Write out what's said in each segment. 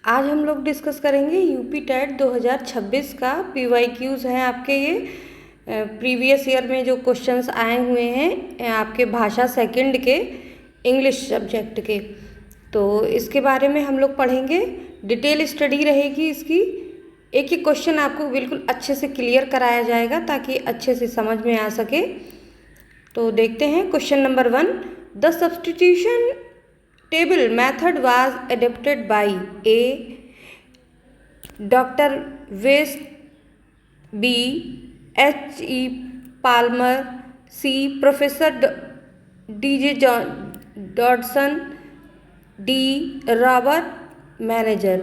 आज हम लोग डिस्कस करेंगे यूपी टेट 2026 का PYQs हैं आपके। ये प्रीवियस ईयर में जो क्वेश्चंस आए हुए हैं आपके भाषा सेकंड के इंग्लिश सब्जेक्ट के, तो इसके बारे में हम लोग पढ़ेंगे। डिटेल स्टडी रहेगी इसकी। एक एक क्वेश्चन आपको बिल्कुल अच्छे से क्लियर कराया जाएगा ताकि अच्छे से समझ में आ सके। तो देखते हैं question number 1। The substitution table method was adopted by A. Dr. West, B. H.E. Palmer, C. Professor D.J. Dodson, D. Robert Manager।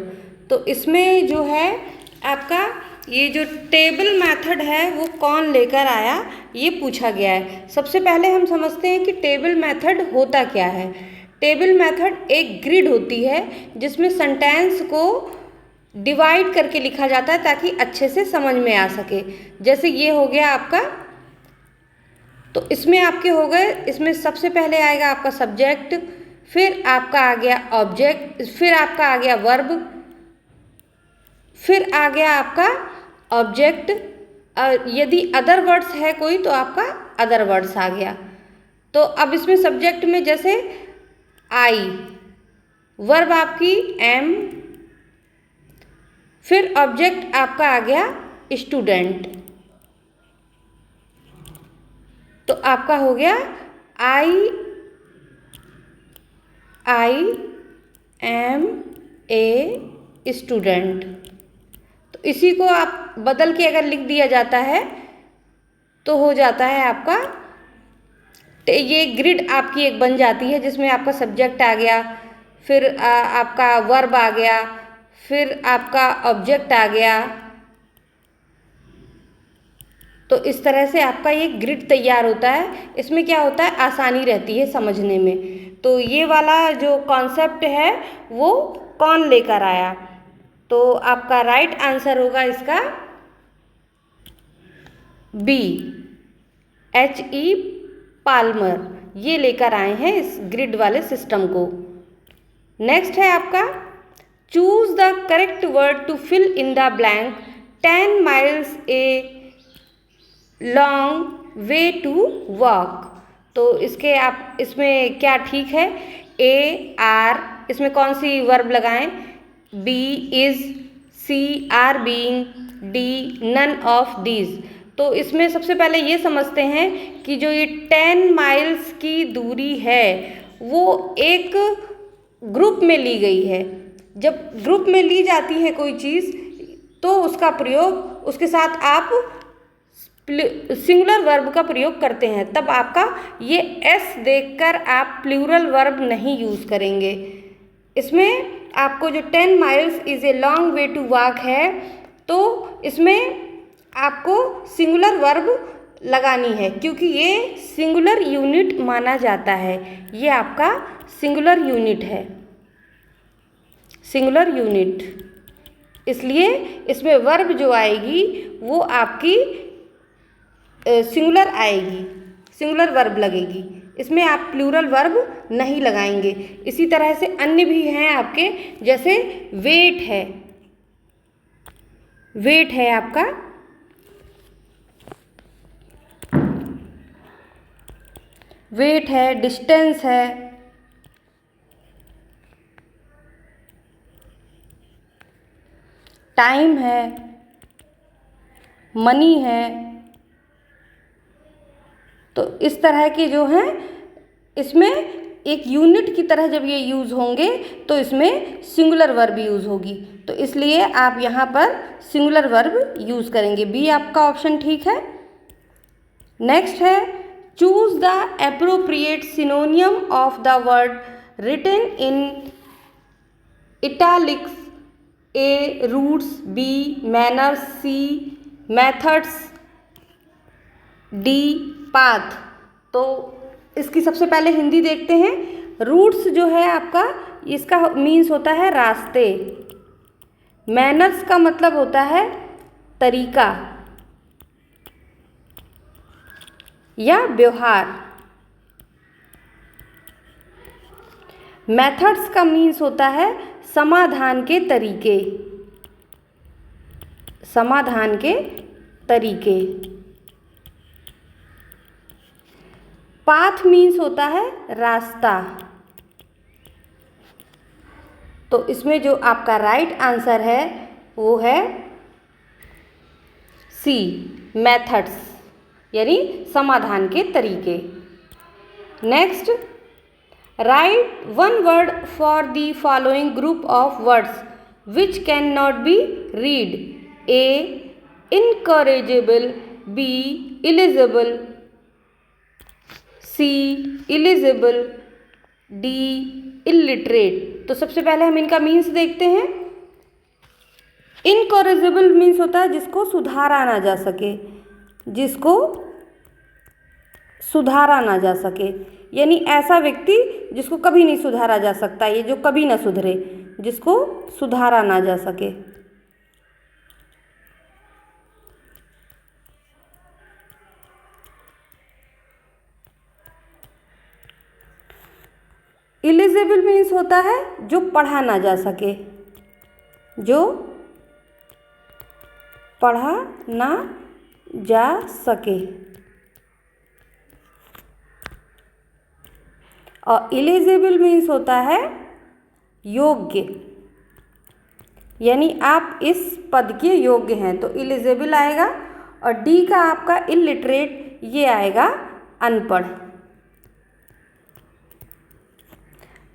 तो इसमें जो है आपका ये जो टेबल मेथड है वो कौन लेकर आया, ये पूछा गया है। सबसे पहले हम समझते हैं कि टेबल मेथड होता क्या है। टेबल मेथड एक ग्रिड होती है जिसमें सेंटेंस को डिवाइड करके लिखा जाता है ताकि अच्छे से समझ में आ सके। जैसे ये हो गया आपका, तो इसमें आपके हो गए, इसमें सबसे पहले आएगा आपका सब्जेक्ट, फिर आपका आ गया ऑब्जेक्ट, फिर आपका आ गया वर्ब, फिर आ गया आपका ऑब्जेक्ट। यदि अदर वर्ड्स है कोई तो आपका अदर वर्ड्स आ गया। तो अब इसमें सब्जेक्ट में जैसे आई, वर्ब आपकी एम, फिर ऑब्जेक्ट आपका आ गया स्टूडेंट। तो आपका हो गया आई एम ए स्टूडेंट। तो इसी को आप बदल के अगर लिख दिया जाता है तो हो जाता है आपका, ये ग्रिड आपकी एक बन जाती है जिसमें आपका सब्जेक्ट आ गया, फिर आपका वर्ब आ गया, फिर आपका ऑब्जेक्ट आ गया। तो इस तरह से आपका ये ग्रिड तैयार होता है। इसमें क्या होता है, आसानी रहती है समझने में। तो ये वाला जो कॉन्सेप्ट है वो कौन लेकर आया, तो आपका राइट आंसर होगा इसका बी, H.E. पाल्मर। ये लेकर आए हैं इस ग्रिड वाले सिस्टम को। नेक्स्ट है आपका choose the correct word to fill in the blank 10 miles a long way to walk. तो इसके आप इसमें क्या ठीक है, ए आर, इसमें कौन सी वर्ब लगाएं, B is, C are being, D none of these. तो इसमें सबसे पहले ये समझते हैं कि जो ये 10 miles की दूरी है वो एक ग्रुप में ली गई है। जब ग्रुप में ली जाती है कोई चीज़ तो उसका प्रयोग, उसके साथ आप सिंगुलर वर्ब का प्रयोग करते हैं, तब आपका ये एस देखकर आप प्लूरल वर्ब नहीं यूज़ करेंगे। इसमें आपको जो 10 miles is a long way to walk है तो इसमें आपको सिंगुलर वर्ब लगानी है क्योंकि ये सिंगुलर यूनिट माना जाता है। ये आपका सिंगुलर यूनिट है, सिंगुलर यूनिट, इसलिए इसमें वर्ब जो आएगी वो आपकी सिंगुलर आएगी, सिंगुलर वर्ब लगेगी। इसमें आप प्लूरल वर्ब नहीं लगाएंगे। इसी तरह से अन्य भी हैं आपके, जैसे वेट है, वेट है आपका, वेट है, डिस्टेंस है, टाइम है, मनी है। तो इस तरह के जो हैं इसमें एक यूनिट की तरह जब ये यूज़ होंगे तो इसमें सिंगुलर वर्ब यूज़ होगी। तो इसलिए आप यहाँ पर सिंगुलर वर्ब यूज़ करेंगे। बी आपका ऑप्शन ठीक है। नेक्स्ट है choose the appropriate synonym of the word written in italics. A routes, B manners, C methods, D path. तो इसकी सबसे पहले हिंदी देखते हैं। रूट्स जो है आपका, इसका मीन्स होता है रास्ते। मैनर्स का मतलब होता है तरीका या व्यवहार। मेथड्स का मीन्स होता है समाधान के तरीके, समाधान के तरीके। पाथ मीन्स होता है रास्ता। तो इसमें जो आपका राइट आंसर है वो है सी, मेथड्स, यानी समाधान के तरीके। Next, write one word for the following group of words which can not be read. A, incorrigible, B, illegible, C, illegible, D, illiterate. तो सबसे पहले हम इनका मीन्स देखते हैं। इनकरेजेबल मीन्स होता है जिसको सुधारा ना जा सके, जिसको सुधारा ना जा सके, यानी ऐसा व्यक्ति जिसको कभी नहीं सुधारा जा सकता, ये जो कभी ना सुधरे, जिसको सुधारा ना जा सके। इलिजिबल मीन्स होता है जो पढ़ा ना जा सके, जो पढ़ा ना जा सके। और इलिजिबल मीन्स होता है योग्य, यानी आप इस पद के योग्य हैं, तो इलिजिबल आएगा। और डी का आपका इलिटरेट, ये आएगा अनपढ़।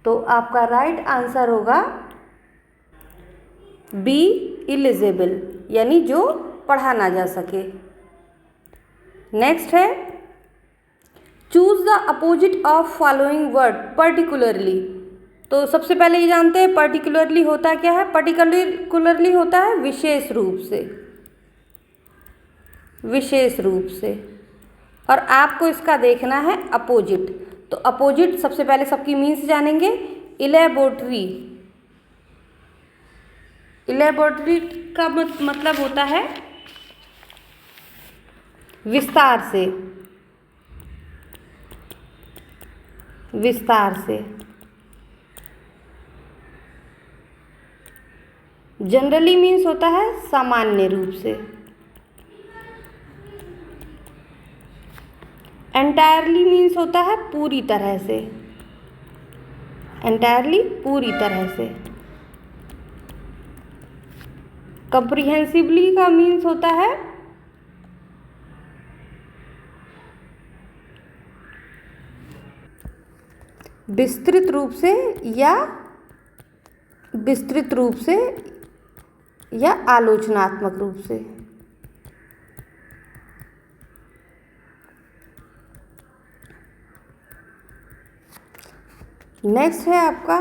तो आपका राइट आंसर होगा बी, इलिजिबल, यानी जो पढ़ा ना जा सके। नेक्स्ट है, choose the opposite of following word particularly. तो सबसे पहले ये जानते हैं पर्टिकुलरली होता क्या है। पर्टिकुलरली होता है विशेष रूप से, विशेष रूप से। और आपको इसका देखना है अपोजिट। तो अपोजिट सबसे पहले सबकी मीन्स जानेंगे। इलेबोरेटरी, इलेबोरेटरी का मतलब होता है विस्तार से, विस्तार से। जनरली मीन्स होता है सामान्य रूप से। एंटायरली मीन्स होता है पूरी तरह से, एंटायरली पूरी तरह से। कम्प्रिहेंसिवली का मीन्स होता है विस्तृत रूप से, या विस्तृत रूप से, या आलोचनात्मक रूप से। नेक्स्ट है आपका,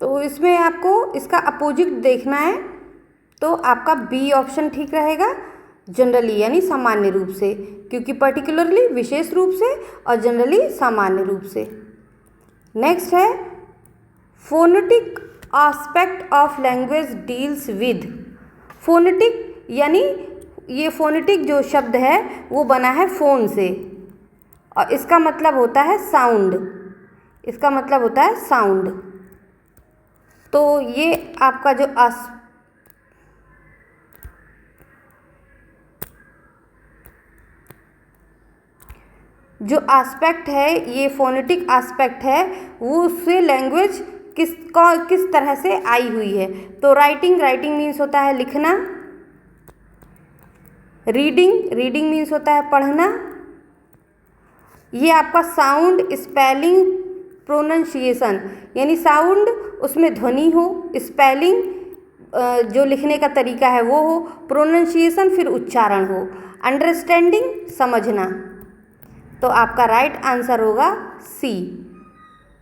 तो इसमें आपको इसका अपोजिट देखना है। तो आपका बी ऑप्शन ठीक रहेगा, जनरली यानी सामान्य रूप से, क्योंकि पर्टिकुलरली विशेष रूप से और जनरली सामान्य रूप से। नेक्स्ट है, phonetic aspect of language deals with. Phonetic यानी ये फोनेटिक जो शब्द है वो बना है फोन से, और इसका मतलब होता है साउंड, इसका मतलब होता है साउंड। तो ये आपका जो एस्पेक्ट है, ये फोनेटिक एस्पेक्ट है, वो उससे लैंग्वेज किस तरह से आई हुई है। तो राइटिंग, राइटिंग मीन्स होता है लिखना। रीडिंग, रीडिंग मीन्स होता है पढ़ना। ये आपका साउंड, स्पेलिंग, प्रोनंसिएशन, यानी साउंड उसमें ध्वनि हो, स्पेलिंग जो लिखने का तरीका है वो हो, प्रोनंसिएशन फिर उच्चारण हो, अंडरस्टैंडिंग समझना। तो आपका राइट आंसर होगा सी,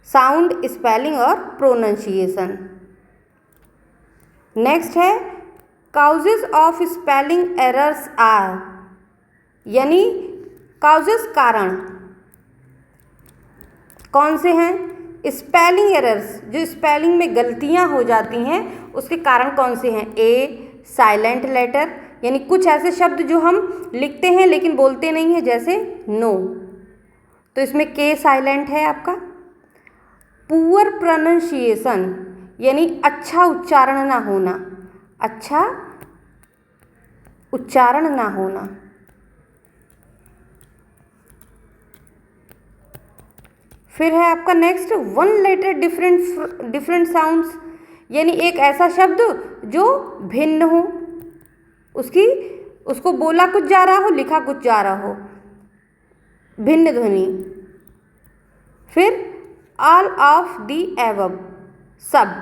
साउंड, स्पेलिंग और प्रोनंसिएशन। नेक्स्ट है, causes of spelling errors are, यानी काउजेस कारण कौन से हैं। स्पेलिंग एरर्स, जो स्पेलिंग में गलतियां हो जाती हैं उसके कारण कौन से हैं। ए, साइलेंट लेटर, यानी कुछ ऐसे शब्द जो हम लिखते हैं लेकिन बोलते नहीं हैं, जैसे नो, तो इसमें के साइलेंट है आपका। पुअर प्रोनंसिएशन, यानी अच्छा उच्चारण ना होना, अच्छा उच्चारण ना होना। फिर है आपका next one letter different sounds, यानी एक ऐसा शब्द जो भिन्न हो, उसको बोला कुछ जा रहा हो, लिखा कुछ जा रहा हो, भिन्न ध्वनि। फिर ऑल ऑफ दी एबव, सब,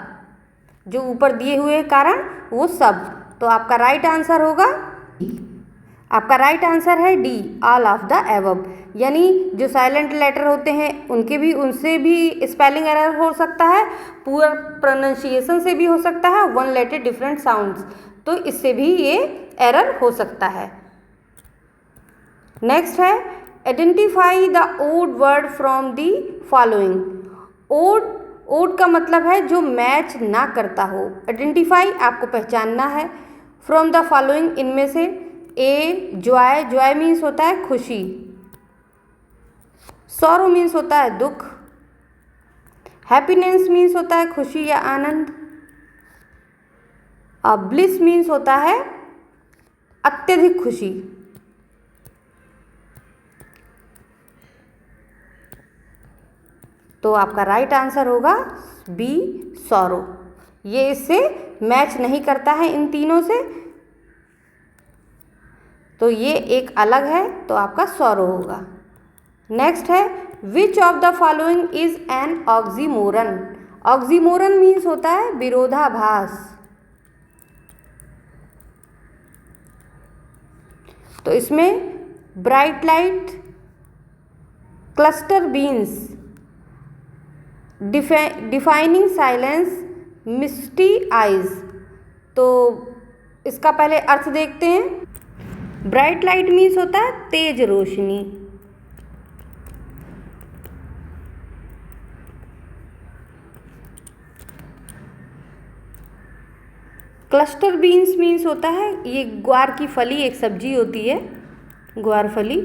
जो ऊपर दिए हुए कारण वो सब। तो आपका राइट आंसर होगा, आपका राइट आंसर है D, all of the above. यानी जो साइलेंट लेटर होते हैं उनसे भी स्पेलिंग एरर हो सकता है, पुअर प्रोनाउंसिएशन से भी हो सकता है, वन लेटर डिफरेंट साउंड्स, तो इससे भी ये एरर हो सकता है। नेक्स्ट है identify the odd word from the following. Odd का मतलब है जो मैच ना करता हो, आइडेंटिफाई आपको पहचानना है, फ्रॉम द फॉलोइंग इनमें से। ए जॉय, जॉय मीन्स होता है खुशी, सॉरो मीन्स होता है दुख, हैप्पीनेस मीन्स होता है खुशी या आनंद, और ब्लिस मीन्स होता है अत्यधिक खुशी। तो आपका राइट आंसर होगा बी, सॉरो। ये इससे मैच नहीं करता है इन तीनों से, तो ये एक अलग है, तो आपका सॉरो होगा। नेक्स्ट है which of the following is an oxymoron. Oxymoron means होता है विरोधाभास। तो इसमें bright light, cluster beans, defining silence, misty eyes. तो इसका पहले अर्थ देखते हैं। ब्राइट लाइट मीन्स होता है तेज रोशनी, क्लस्टर बीन्स मीन्स होता है, ये ग्वार की फली एक सब्जी होती है, ग्वार फली।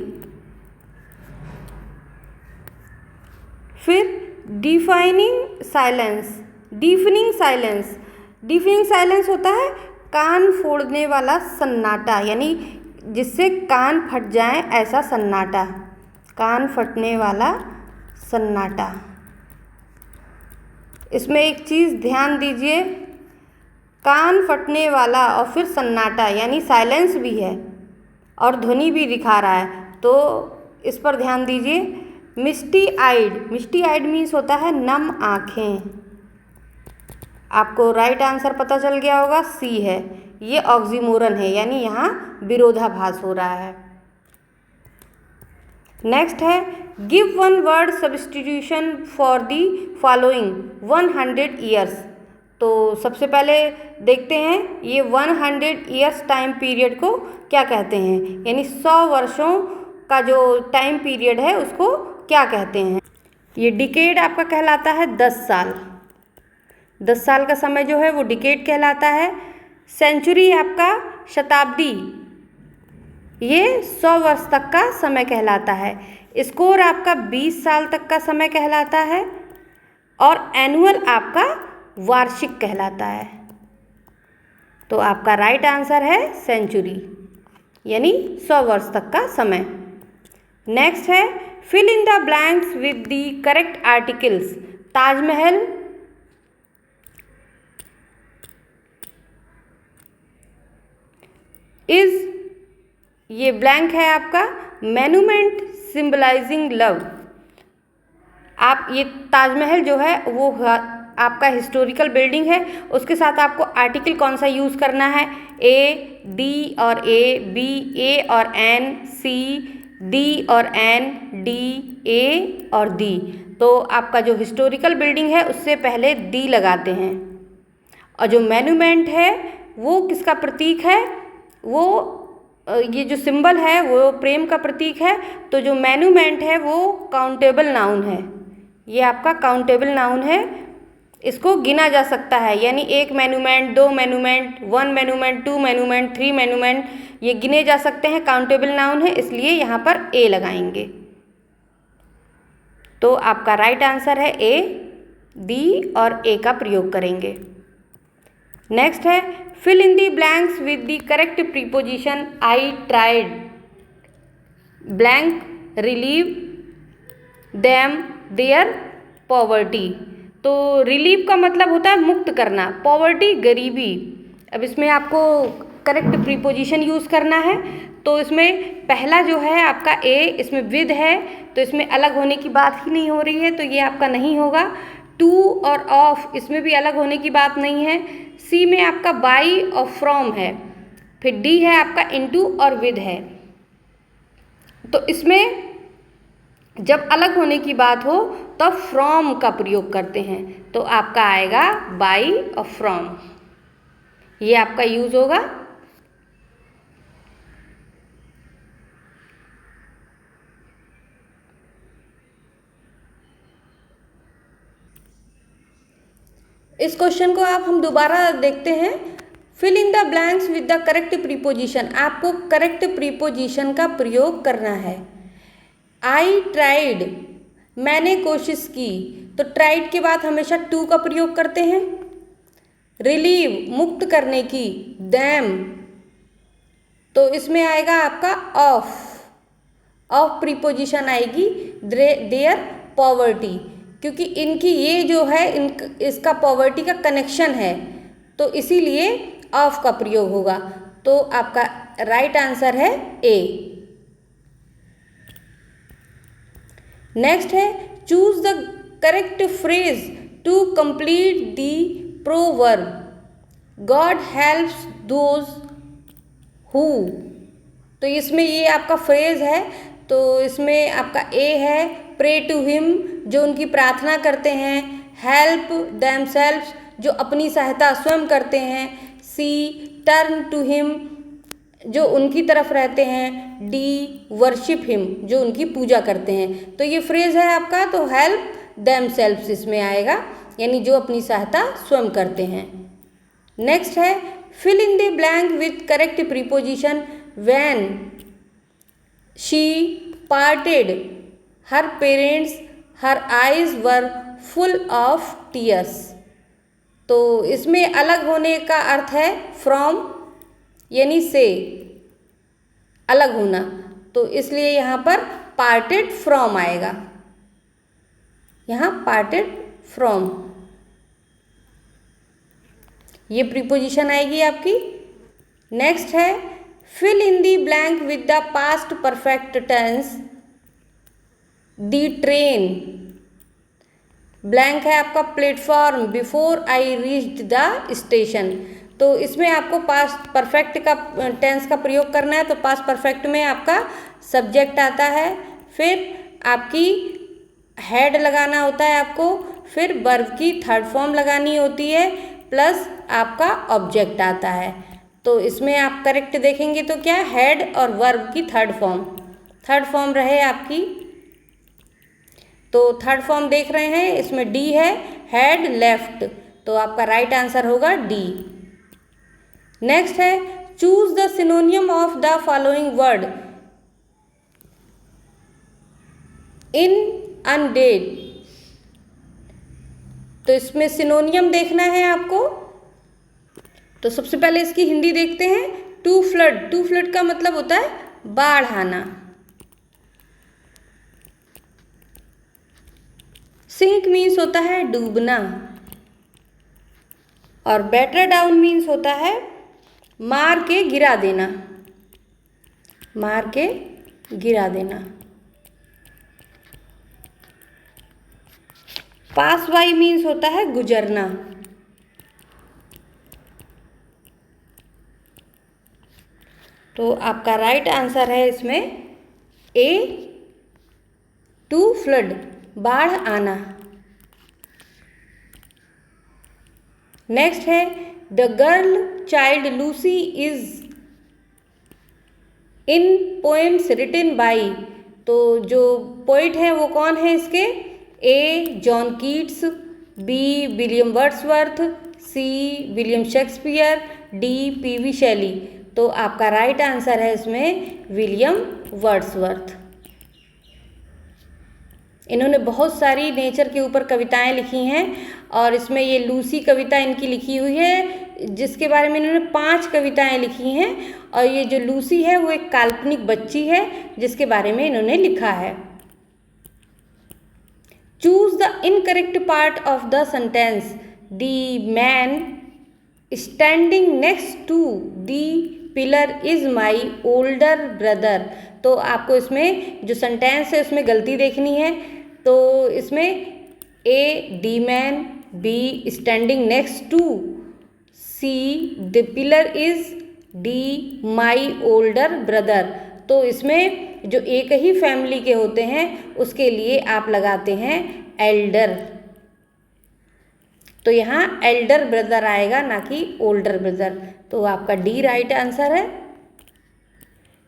फिर डिफाइनिंग साइलेंस, डीफनिंग साइलेंस, डीफनिंग साइलेंस होता है कान फोड़ने वाला सन्नाटा, यानी जिससे कान फट जाए ऐसा सन्नाटा, कान फटने वाला सन्नाटा। इसमें एक चीज़ ध्यान दीजिए, कान फटने वाला और फिर सन्नाटा, यानी साइलेंस भी है और ध्वनि भी दिखा रहा है, तो इस पर ध्यान दीजिए। मिस्टी आइड, मिस्टी आइड मीन्स होता है नम आँखें। आपको राइट आंसर पता चल गया होगा, सी है, ये ऑक्सीमोरन है, यानी यहाँ विरोधाभास हो रहा है। नेक्स्ट है give one word substitution for the following 100 years. तो सबसे पहले देखते हैं ये 100 ईयर्स टाइम पीरियड को क्या कहते हैं, यानी 100 वर्षों का जो टाइम पीरियड है उसको क्या कहते हैं। ये डिकेड आपका कहलाता है 10 साल, 10 साल का समय जो है वो डिकेड कहलाता है। सेंचुरी आपका शताब्दी, ये 100 वर्ष तक का समय कहलाता है। स्कोर आपका 20 साल तक का समय कहलाता है, और एनुअल आपका वार्षिक कहलाता है। तो आपका राइट आंसर है सेंचुरी, यानी 100 वर्ष तक का समय। नेक्स्ट है fill in the blanks with the correct articles. Taj Mahal is, ये ब्लैंक है आपका, मैन्यूमेंट सिंबलाइजिंग लव। आप ये ताजमहल जो है वो आपका हिस्टोरिकल बिल्डिंग है, उसके साथ आपको आर्टिकल कौन सा यूज़ करना है, ए, डी और ए, बी, ए और एन, सी, डी और एन, डी, ए और दी। तो आपका जो हिस्टोरिकल बिल्डिंग है उससे पहले डी लगाते हैं, और जो मैन्यूमेंट है वो किसका प्रतीक है, वो ये जो सिंबल है वो प्रेम का प्रतीक है। तो जो मैन्यूमेंट है वो काउंटेबल नाउन है, ये आपका काउंटेबल नाउन है, इसको गिना जा सकता है, यानी 1 मैन्यूमेंट, 2 मैन्यूमेंट, 1 मैन्यूमेंट, 2 मैन्यूमेंट, 3 मैन्यूमेंट, ये गिने जा सकते हैं, काउंटेबल नाउन है, इसलिए यहाँ पर ए लगाएंगे। तो आपका राइट आंसर है ए, दी और ए का प्रयोग करेंगे। नेक्स्ट है fill in the blanks with the correct preposition I tried blank relieve them their poverty. तो रिलीव का मतलब होता है मुक्त करना, पॉवर्टी गरीबी। अब इसमें आपको करेक्ट प्रीपोजिशन यूज़ करना है, तो इसमें पहला जो है आपका ए, इसमें विद है तो इसमें अलग होने की बात ही नहीं हो रही है, तो ये आपका नहीं होगा। टू और ऑफ, इसमें भी अलग होने की बात नहीं है। सी में आपका बाई और फ्रॉम है, फिर डी है आपका इनटू और विद है। तो इसमें जब अलग होने की बात हो तो फ्रॉम का प्रयोग करते हैं, तो आपका आएगा बाई और फ्रॉम, ये आपका यूज होगा। इस क्वेश्चन को आप हम दोबारा देखते हैं। Fill in the blanks with the correct preposition, आपको करेक्ट प्रीपोजिशन का प्रयोग करना है। आई ट्राइड, मैंने कोशिश की, तो ट्राइड के बाद हमेशा टू का प्रयोग करते हैं। रिलीव, मुक्त करने की, दैम, तो इसमें आएगा आपका ऑफ, ऑफ प्रीपोजिशन आएगी देयर पॉवर्टी, क्योंकि इनकी ये जो है इसका पॉवर्टी का कनेक्शन है, तो इसीलिए ऑफ का प्रयोग होगा। तो आपका राइट आंसर है ए। नेक्स्ट है choose the correct phrase to complete the proverb God helps those who. तो इसमें ये आपका फ्रेज है, तो इसमें आपका ए है प्रे टू हिम, जो उनकी प्रार्थना करते हैं। हेल्प देमसेल्व्स, जो अपनी सहायता स्वयं करते हैं। सी टर्न टू हिम, जो उनकी तरफ रहते हैं। डी वर्शिप हिम, जो उनकी पूजा करते हैं। तो ये फ्रेज है आपका, तो हेल्प देमसेल्व्स इसमें आएगा, यानी जो अपनी सहायता स्वयं करते हैं। नेक्स्ट है fill in the blank with correct preposition when she parted her parents her eyes were full of tears. तो इसमें अलग होने का अर्थ है फ्रॉम, यानी से अलग होना, तो इसलिए यहाँ पर पार्टेड फ्रॉम आएगा, यहाँ पार्टेड फ्रॉम ये प्रीपोजिशन आएगी आपकी। नेक्स्ट है fill in the blank with the past perfect tense the train blank है आपका platform before I reached the station. तो इसमें आपको पास्ट परफेक्ट का टेंस का प्रयोग करना है, तो पास्ट परफेक्ट में आपका सब्जेक्ट आता है, फिर आपकी हेड लगाना होता है आपको, फिर वर्ब की थर्ड फॉर्म लगानी होती है, प्लस आपका ऑब्जेक्ट आता है। तो इसमें आप करेक्ट देखेंगे तो क्या, हेड और वर्ब की थर्ड फॉर्म रहे आपकी। तो थर्ड फॉर्म देख रहे हैं, इसमें डी है हेड लेफ्ट, तो आपका राइट आंसर होगा डी। नेक्स्ट है choose the सिनोनियम of the following word in undead. तो इसमें सिनोनियम देखना है आपको, तो सबसे पहले इसकी हिंदी देखते हैं। टू फ्लड, टू फ्लड का मतलब होता है बाढ़ आना। सिंक मीन्स होता है डूबना, और बैटर डाउन मीन्स होता है मार के गिरा देना, मार के गिरा देना। पास बाई मीन्स होता है गुजरना। तो आपका राइट आंसर है इसमें ए, टू फ्लड बाढ़ आना। नेक्स्ट है the girl child Lucy is in poems written by. तो जो पोइट है वो कौन है इसके, A John Keats, B William Wordsworth, C William Shakespeare, D PV Shelley. तो आपका राइट आंसर है इसमें विलियम वर्ड्सवर्थ। इन्होंने बहुत सारी नेचर के ऊपर कविताएं लिखी हैं और इसमें ये लूसी कविता इनकी लिखी हुई है, जिसके बारे में इन्होंने 5 कविताएं लिखी हैं। और ये जो लूसी है वो एक काल्पनिक बच्ची है जिसके बारे में इन्होंने लिखा है। Choose the incorrect part of the sentence. The man standing next to the pillar is my older brother. तो आपको इसमें जो सेंटेंस है उसमें गलती देखनी है। तो इसमें A the man, B standing next to, C the pillar is, D my older brother. तो इसमें जो एक ही फैमिली के होते हैं उसके लिए आप लगाते हैं एल्डर। तो यहाँ एल्डर ब्रदर आएगा, ना कि ओल्डर ब्रदर। तो आपका डी राइट आंसर है।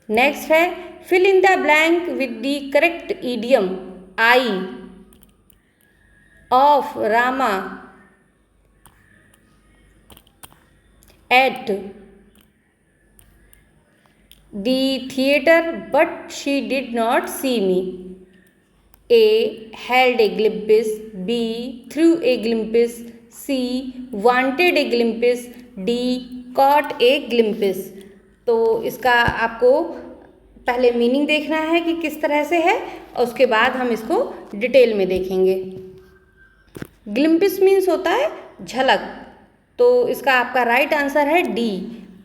नेक्स्ट है fill in the blank with the correct idiom. I of Rama at the theatre but she did not see me. A held a glimpse, B threw a glimpse, C wanted a glimpse, D caught a glimpse। तो इसका आपको पहले meaning देखना है कि किस तरह से है और उसके बाद हम इसको डिटेल में देखेंगे। ग्लिम्पिस मीन्स होता है झलक, तो इसका आपका राइट आंसर है डी,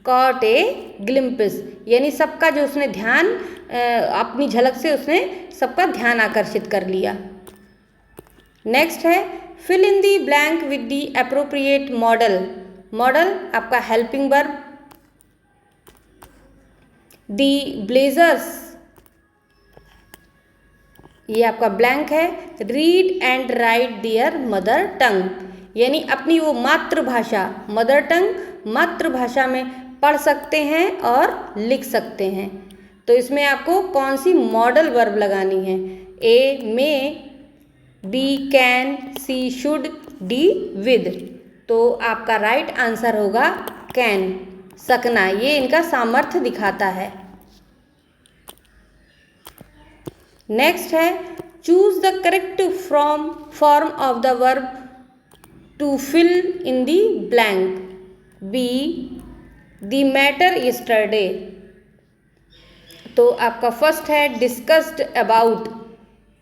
कॉट ए ग्लिम्पिस, यानी सबका जो उसने ध्यान अपनी झलक से उसने सबका ध्यान आकर्षित कर लिया। नेक्स्ट है fill in the blank with the appropriate modal. Modal आपका हेल्पिंग वर्ब। दी ब्लेजर्स, ये आपका ब्लैंक है। Read and write their mother tongue, यानी अपनी वो मातृभाषा, मदर टंग मातृभाषा में पढ़ सकते हैं और लिख सकते हैं। तो इसमें आपको कौन सी मॉडल वर्ब लगानी है? A may, B can, C should, D with. तो आपका राइट आंसर होगा कैन, सकना। ये इनका सामर्थ्य दिखाता है। नेक्स्ट है choose the correct form of the verb to fill in the blank. B the matter yesterday, तो आपका फर्स्ट है discussed about,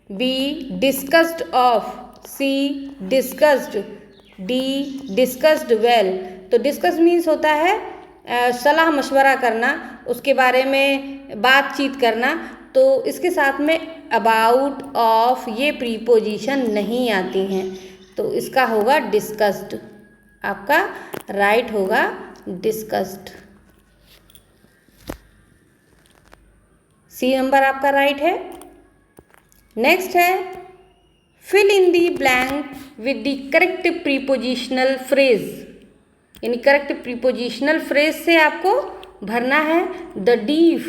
B discussed of, C discussed, D discussed well. तो डिस्कस मीन्स होता है सलाह मशवरा करना, उसके बारे में बातचीत करना। तो इसके साथ में अबाउट, ऑफ ये प्रीपोजिशन नहीं आती हैं, तो इसका होगा डिस्कस्ड। आपका राइट होगा डिस्कस्ड। सी नंबर आपका राइट है। नेक्स्ट है fill in the blank with the correct prepositional phrase, यानी करेक्ट प्रीपोजिशनल फ्रेज से आपको भरना है। The deaf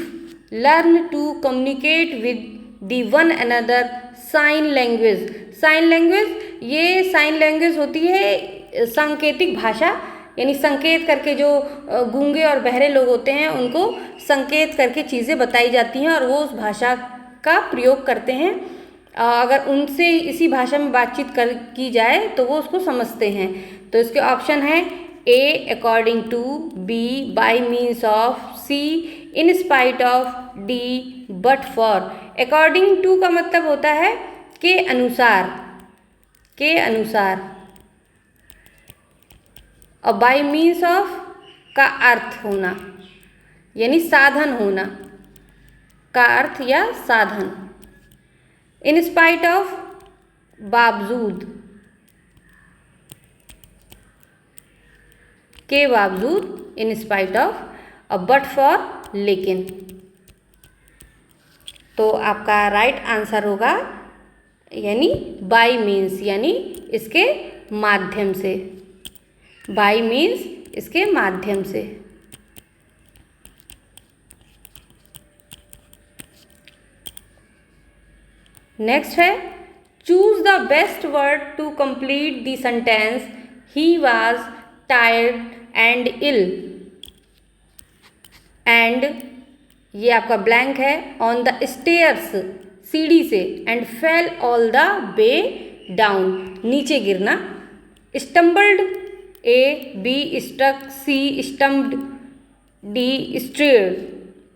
learn to communicate with the one another sign language. Sign language, ये साइन लैंग्वेज होती है सांकेतिक भाषा, यानी संकेत करके जो गूंगे और बहरे लोग होते हैं उनको संकेत करके चीज़ें बताई जाती हैं और वो उस भाषा का प्रयोग करते हैं। अगर उनसे इसी भाषा में बातचीत की जाए तो वो उसको समझते हैं। तो इसके ऑप्शन है A according to, B by means of, C in spite of, D but for. According to का मतलब होता है के अनुसार, के अनुसार, और बाय मीन्स ऑफ का अर्थ होना, यानी साधन होना का अर्थ या साधन। इन स्पाइट ऑफ बावजूद, के बावजूद, इन स्पाइट ऑफ, और बट फॉर लेकिन। तो आपका राइट आंसर होगा यानी बाय मीन्स, यानी इसके माध्यम से। बाय मीन्स इसके माध्यम से। नेक्स्ट है choose the best word to complete the sentence he was tired and ill. And ये आपका ब्लैंक है। ऑन द स्टेयर्स सीढ़ी से, and fell all the way down, नीचे गिरना। Stumbled, A, B stuck, C stumped, D strayed.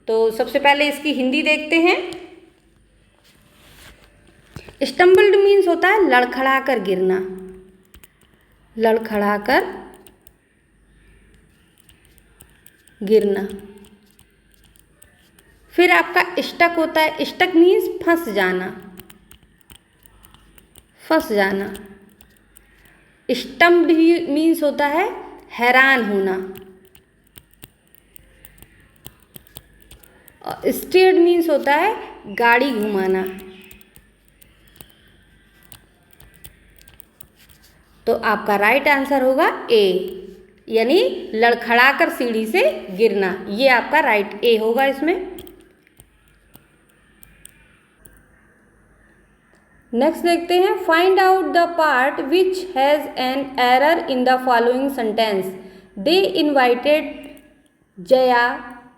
तो सबसे पहले इसकी हिंदी देखते हैं। स्टम्बल्ड मीन्स होता है लड़खड़ा कर गिरना, लड़खड़ा कर गिरना। फिर आपका स्टक होता है, स्टक मीन्स फंस जाना, फंस जाना। स्टम्प्ड मीन्स होता है हैरान होना, और स्टेयर्ड मीन्स होता है गाड़ी घुमाना। तो आपका राइट आंसर होगा ए, यानी लड़खड़ाकर सीढ़ी से गिरना, ये आपका राइट ए होगा इसमें। नेक्स्ट देखते हैं, find out the part which has an error in the following sentence. They invited Jaya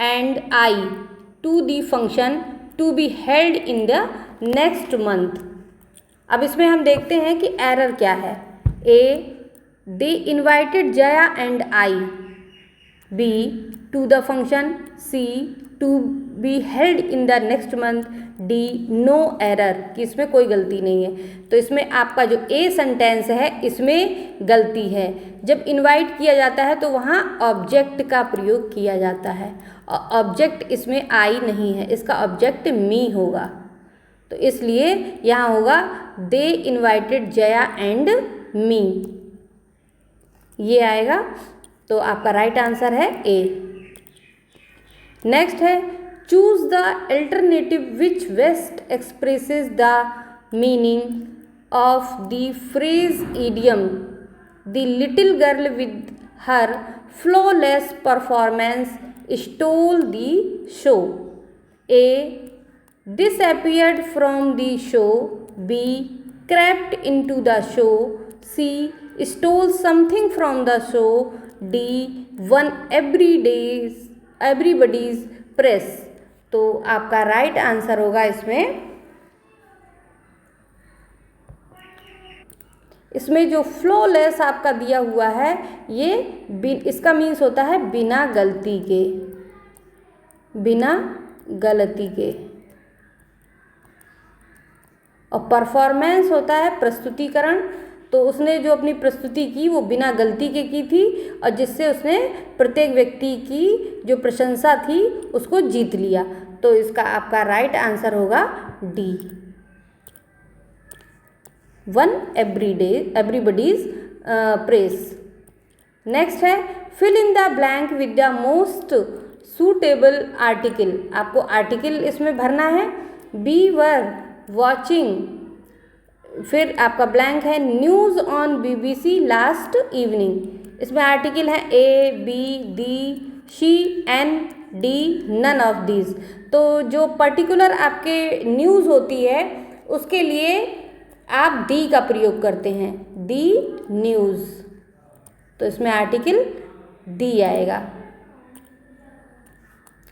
and I to the function to be held in the next month. अब इसमें हम देखते हैं कि एरर क्या है। A, they invited Jaya and I. B, to the function. C, to be held in the next month. D, no error, कि इसमें कोई गलती नहीं है। तो इसमें आपका जो ए सेंटेंस है इसमें गलती है। जब इनवाइट किया जाता है तो वहाँ ऑब्जेक्ट का प्रयोग किया जाता है, और ऑब्जेक्ट इसमें आई नहीं है, इसका ऑब्जेक्ट मी होगा। तो इसलिए यहाँ होगा दे इन्वाइटेड जया एंड मी, ये आएगा। तो आपका राइट आंसर है ए। नेक्स्ट है, choose the alternative which best expresses the meaning of the phrase idiom the little girl with her flawless performance stole the show. A, disappeared from the show. B, crept into the show. C, stole something from the show. D, won everybody's praise. तो आपका right answer होगा इसमें जो flawless आपका दिया हुआ है ये इसका मीन्स होता है बिना गलती के, बिना गलती के। और परफॉर्मेंस होता है प्रस्तुतिकरण। तो उसने जो अपनी प्रस्तुति की वो बिना गलती के की थी, और जिससे उसने प्रत्येक व्यक्ति की जो प्रशंसा थी उसको जीत लिया। तो इसका आपका राइट आंसर होगा D, won everybody's praise. Next है, fill in the blank with the most suitable article. आपको आर्टिकल इसमें भरना है। बी वर वॉचिंग, फिर आपका ब्लैंक है news on BBC last evening. इसमें आर्टिकल है A, B, the, C, an, D, none of these. तो जो पर्टिकुलर आपके न्यूज़ होती है उसके लिए आप दी का प्रयोग करते हैं, दी न्यूज़। तो इसमें आर्टिकल डी आएगा,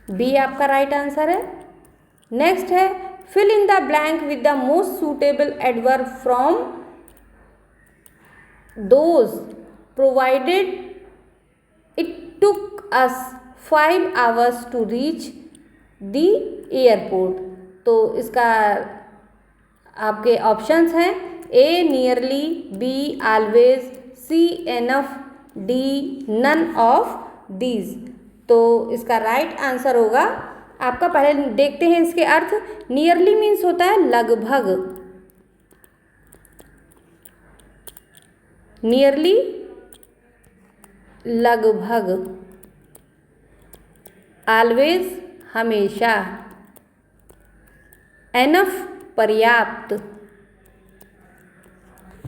बी आपका राइट आंसर है। नेक्स्ट है, fill in the blank with the most suitable adverb from those provided. It took us 5 hours to reach the airport. तो इसका आपके ऑप्शंस हैं A, nearly, B, always, C, enough, D, none of these. तो इसका right answer होगा आपका, पहले देखते हैं इसके अर्थ। नियरली मीन्स होता है लगभग, नियरली लगभग। ऑलवेज हमेशा, एनफ पर्याप्त,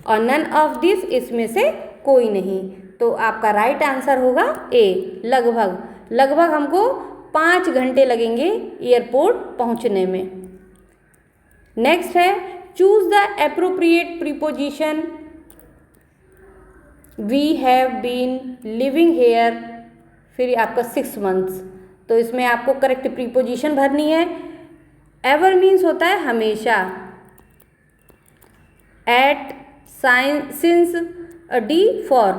और नन ऑफ दिस इसमें से कोई नहीं। तो आपका राइट आंसर होगा ए, लगभग। लगभग हमको 5 घंटे लगेंगे एयरपोर्ट पहुंचने में। नेक्स्ट है, choose the appropriate preposition. We have been living here, फिर आपका 6 months। तो इसमें आपको करेक्ट प्रीपोजिशन भरनी है। एवर मीन्स होता है हमेशा। At, since, D, for.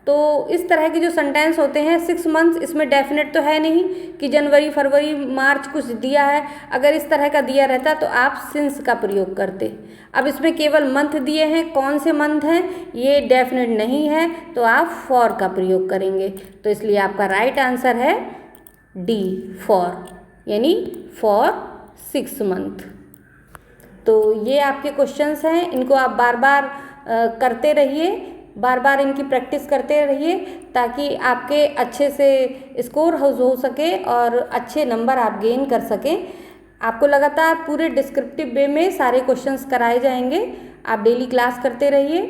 तो इस तरह के जो सेंटेंस होते हैं 6 मंथ्स, इसमें डेफिनेट तो है नहीं कि जनवरी, फरवरी, मार्च कुछ दिया है। अगर इस तरह का दिया रहता तो आप सिंस का प्रयोग करते। अब इसमें केवल मंथ दिए हैं, कौन से मंथ हैं ये डेफिनेट नहीं है, तो आप फॉर का प्रयोग करेंगे। तो इसलिए आपका राइट आंसर है डी, फॉर, यानी फॉर 6 मंथ। तो ये आपके क्वेश्चंस हैं, इनको आप बार बार करते रहिए, बार बार इनकी प्रैक्टिस करते रहिए, ताकि आपके अच्छे से स्कोर हो सके और अच्छे नंबर आप गेन कर सकें। आपको लगातार पूरे डिस्क्रिप्टिव वे में सारे क्वेश्चंस कराए जाएंगे। आप डेली क्लास करते रहिए।